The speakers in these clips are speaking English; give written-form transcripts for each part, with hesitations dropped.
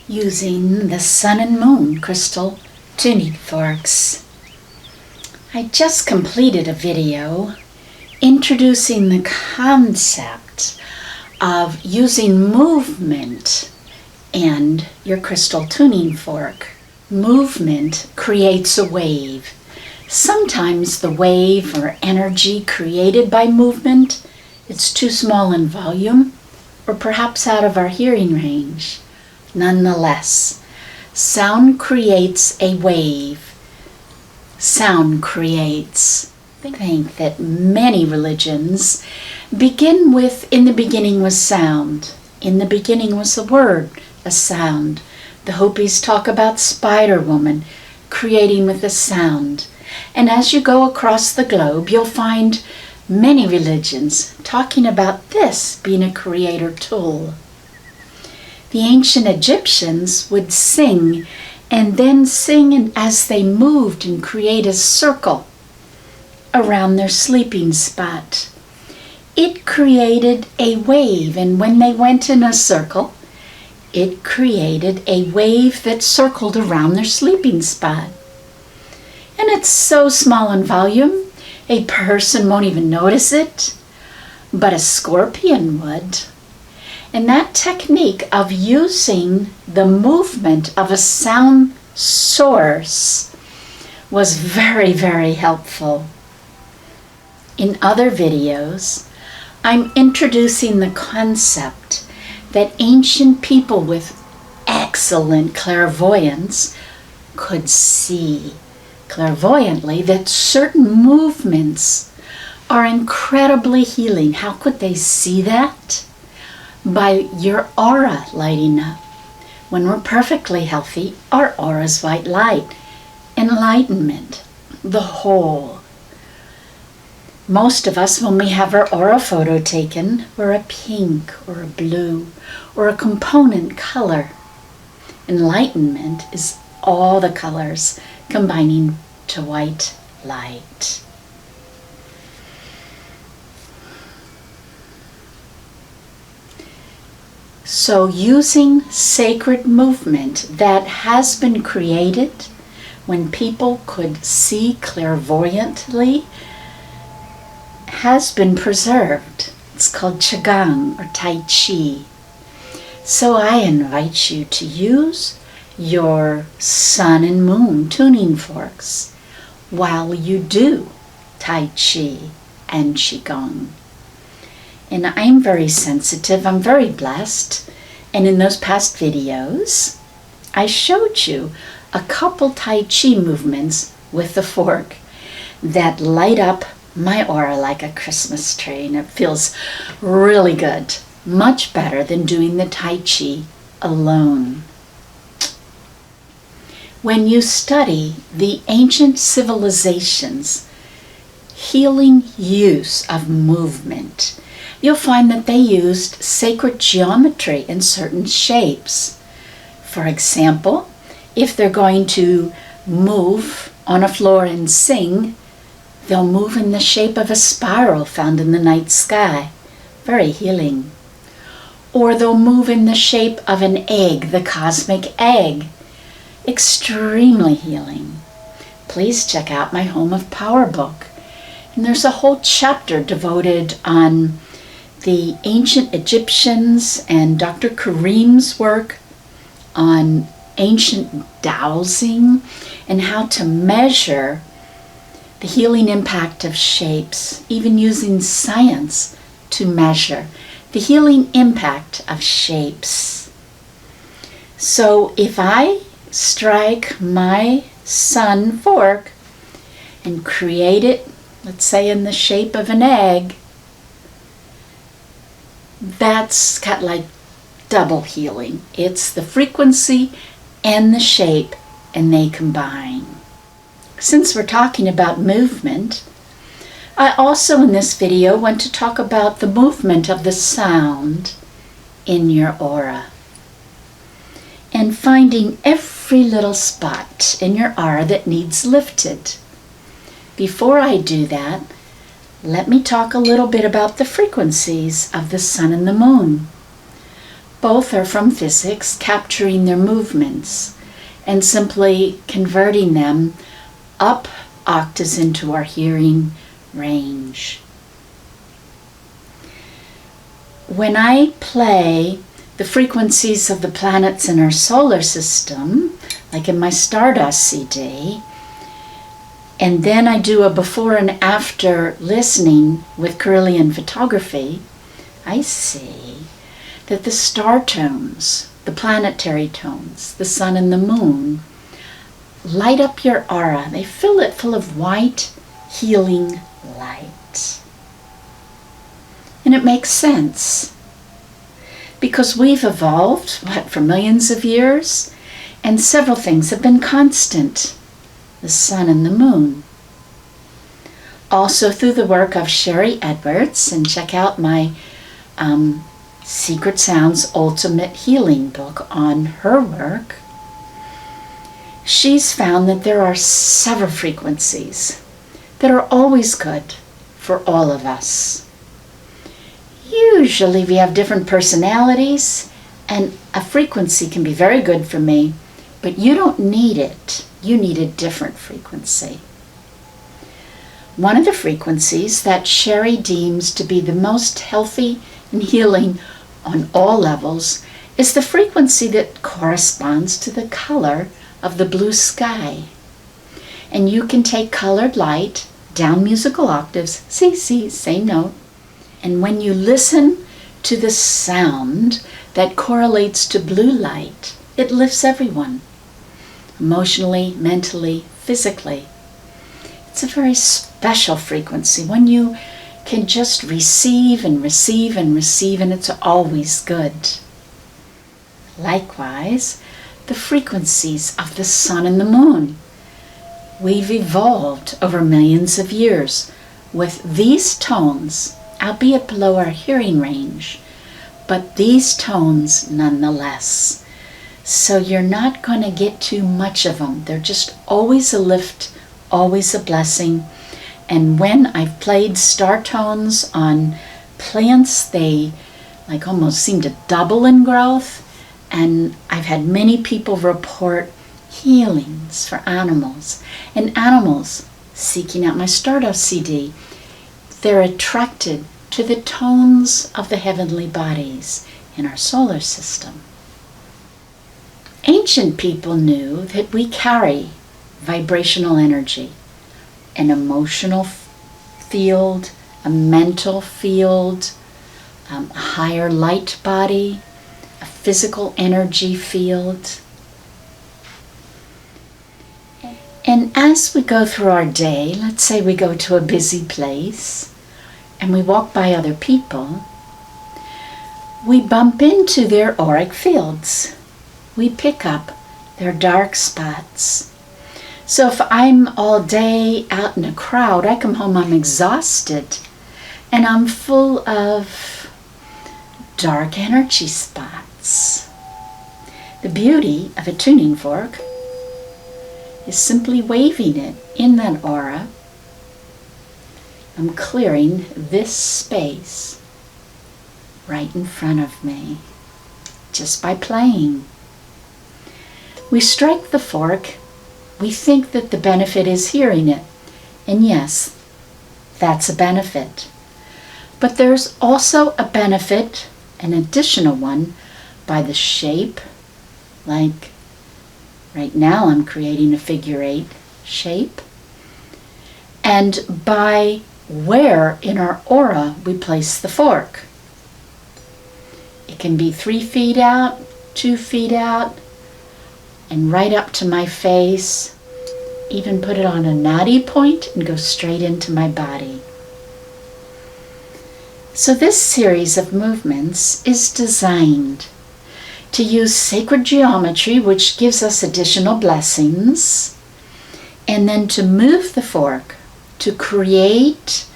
using the sun and moon crystal tuning forks. I just completed a video introducing the concept of using movement and your crystal tuning fork. Movement creates a wave. Sometimes the wave or energy created by movement is too small in volume or perhaps out of our hearing range. Nonetheless, sound creates a wave. Sound creates. I think that many religions begin with, in the beginning was sound. In the beginning was a word, a sound. The Hopis talk about Spider Woman creating with a sound. And as you go across the globe, you'll find many religions talking about this being a creator tool. The ancient Egyptians would sing and then sing as they moved and create a circle around their sleeping spot. It created a wave, and when they went in a circle, it created a wave that circled around their sleeping spot. And it's so small in volume, a person won't even notice it, but a scorpion would. And that technique of using the movement of a sound source was very, very helpful. In other videos, I'm introducing the concept that ancient people with excellent clairvoyance could see clairvoyantly that certain movements are incredibly healing. How could they see that? By your aura lighting up. When we're perfectly healthy, our aura's white light. Enlightenment, the whole. Most of us, when we have our aura photo taken, we're a pink or a blue or a component color. Enlightenment is all the colors combining to white light. So using sacred movement that has been created when people could see clairvoyantly has been preserved. It's called Qigong or Tai Chi. So I invite you to use your sun and moon tuning forks while you do Tai Chi and Qigong. And I'm very sensitive, I'm very blessed, and in those past videos I showed you a couple Tai Chi movements with the fork that light up my aura like a Christmas tree, and it feels really good, much better than doing the Tai Chi alone. When you study the ancient civilizations' healing use of movement, you'll find that they used sacred geometry in certain shapes. For example, if they're going to move on a floor and sing, they'll move in the shape of a spiral found in the night sky. Very healing. Or they'll move in the shape of an egg, the cosmic egg. Extremely healing. Please check out my Home of Power book. And there's a whole chapter devoted on the ancient Egyptians and Dr. Kareem's work on ancient dowsing and how to measure the healing impact of shapes, even using science to measure the healing impact of shapes. So if I strike my sun fork and create it, let's say in the shape of an egg, that's got like double healing. It's the frequency and the shape, and they combine. Since we're talking about movement, I also in this video want to talk about the movement of the sound in your aura and finding every little spot in your aura that needs lifted. Before I do that, let me talk a little bit about the frequencies of the sun and the moon. Both are from physics, capturing their movements and simply converting them up octaves into our hearing range. When I play the frequencies of the planets in our solar system, like in my Stardust CD, and then I do a before and after listening with Kirlian photography, I see that the star tones, the planetary tones, the sun and the moon, light up your aura. They fill it full of white, healing light. And it makes sense, because we've evolved, for millions of years, and several things have been constant. The sun and the moon. Also through the work of Sherry Edwards, and check out my Secret Sounds Ultimate Healing book on her work, she's found that there are several frequencies that are always good for all of us. Usually we have different personalities, and a frequency can be very good for me, but you don't need it. You need a different frequency. One of the frequencies that Sherry deems to be the most healthy and healing on all levels is the frequency that corresponds to the color of the blue sky. And you can take colored light down musical octaves, C, same note, and when you listen to the sound that correlates to blue light, it lifts everyone, emotionally, mentally, physically. It's a very special frequency, when you can just receive and receive and receive, and it's always good. Likewise, the frequencies of the sun and the moon. We've evolved over millions of years with these tones, albeit below our hearing range, but these tones nonetheless. So you're not going to get too much of them. They're just always a lift, always a blessing. And when I've played star tones on plants, they like almost seem to double in growth. And I've had many people report healings for animals. And animals, seeking out my Stardust CD, they're attracted to the tones of the heavenly bodies in our solar system. Ancient people knew that we carry vibrational energy, an emotional field, a mental field, a higher light body, a physical energy field. And as we go through our day, let's say we go to a busy place and we walk by other people, we bump into their auric fields. We pick up their dark spots. So if I'm all day out in a crowd, I come home, I'm exhausted, and I'm full of dark energy spots. The beauty of a tuning fork is simply waving it in that aura. I'm clearing this space right in front of me just by playing. We strike the fork, we think that the benefit is hearing it. And yes, that's a benefit. But there's also a benefit, an additional one, by the shape. Like right now I'm creating a figure 8 shape. And by where in our aura we place the fork. It can be 3 feet out, 2 feet out, and right up to my face, even put it on a nadi point and go straight into my body. So this series of movements is designed to use sacred geometry, which gives us additional blessings, and then to move the fork to create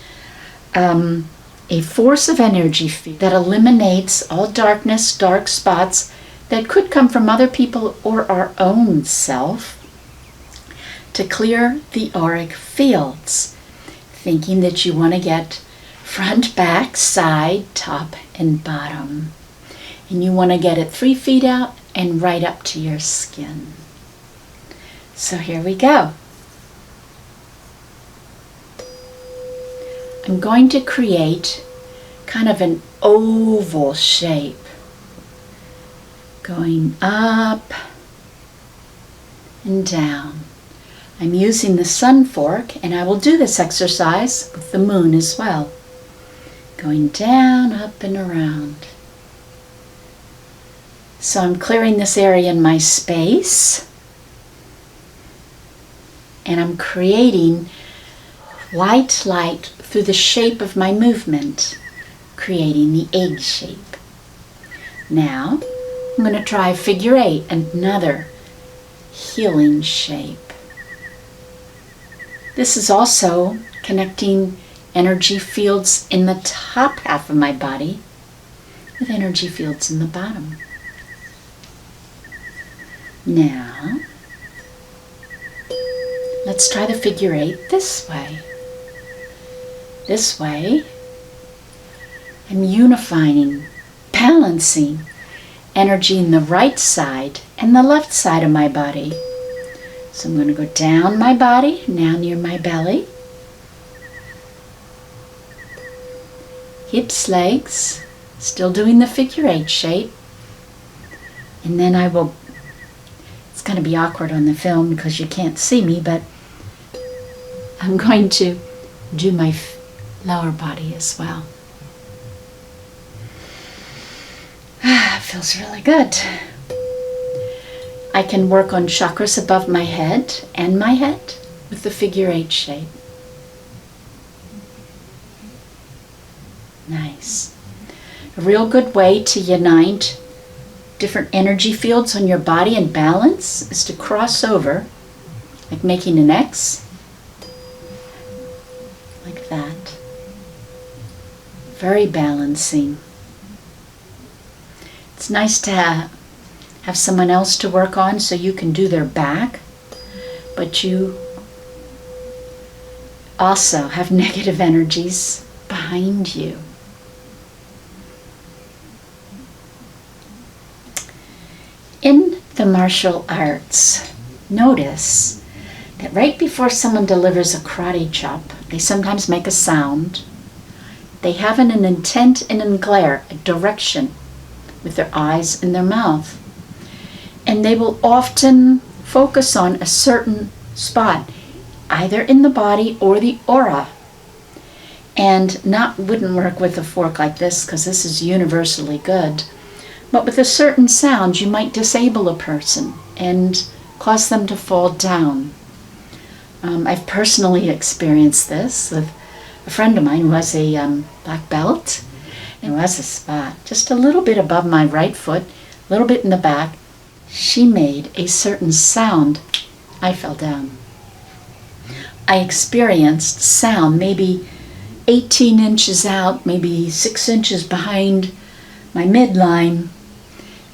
a force of energy field that eliminates all darkness, dark spots that could come from other people or our own self, to clear the auric fields, thinking that you want to get front, back, side, top, and bottom. And you want to get it 3 feet out and right up to your skin. So here we go. I'm going to create kind of an oval shape, going up and down. I'm using the sun fork, and I will do this exercise with the moon as well. Going down, up, and around. So I'm clearing this area in my space, and I'm creating white light through the shape of my movement, creating the egg shape. Now, I'm going to try figure 8, another healing shape. This is also connecting energy fields in the top half of my body with energy fields in the bottom. Now, let's try the figure 8 this way. This way, I'm unifying, balancing energy in the right side and the left side of my body. So I'm going to go down my body, now near my belly. Hips, legs, still doing the figure 8 shape. And then I will, it's going to be awkward on the film because you can't see me, but I'm going to do my lower body as well. It feels really good. I can work on chakras above my head and my head with the figure 8 shape. Nice. A real good way to unite different energy fields on your body and balance is to cross over, like making an X, like that. Very balancing. It's nice to have someone else to work on so you can do their back, but you also have negative energies behind you. In the martial arts, notice that right before someone delivers a karate chop, they sometimes make a sound. They have an intent and a glare, a direction with their eyes and their mouth. And they will often focus on a certain spot, either in the body or the aura. And wouldn't work with a fork like this because this is universally good. But with a certain sound, you might disable a person and cause them to fall down. I've personally experienced this with a friend of mine who has a black belt. There was a spot just a little bit above my right foot, a little bit in the back. She made a certain sound. I fell down. I experienced sound maybe 18 inches out, maybe 6 inches behind my midline,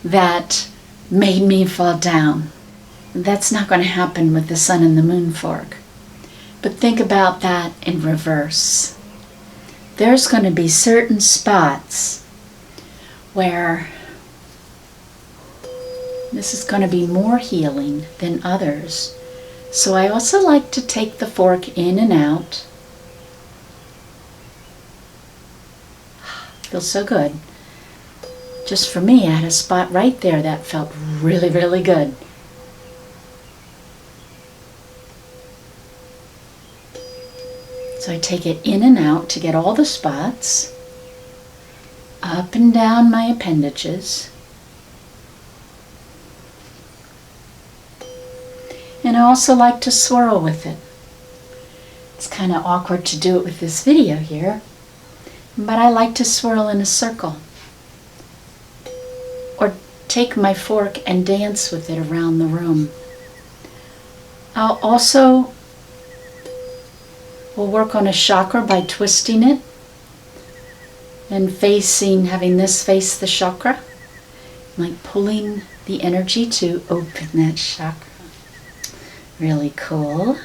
that made me fall down. That's not going to happen with the sun and the moon fork. But think about that in reverse. There's going to be certain spots where this is going to be more healing than others. So I also like to take the fork in and out. Feels so good. Just for me, I had a spot right there that felt really, really good. So I take it in and out to get all the spots, up and down my appendages. And I also like to swirl with it. It's kind of awkward to do it with this video here, but I like to swirl in a circle. Or take my fork and dance with it around the room. I'll also will work on a chakra by twisting it and having this face the chakra, like pulling the energy to open that chakra. Really cool.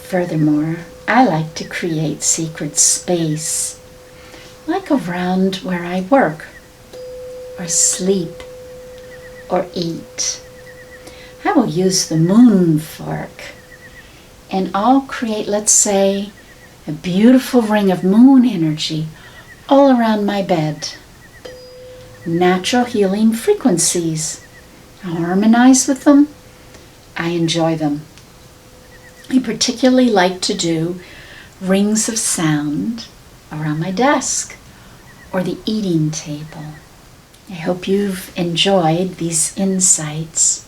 Furthermore, I like to create sacred space, like around where I work, or sleep or eat. I will use the moon fork and I'll create, let's say, a beautiful ring of moon energy all around my bed. Natural healing frequencies. I harmonize with them. I enjoy them. I particularly like to do rings of sound around my desk or the eating table. I hope you've enjoyed these insights.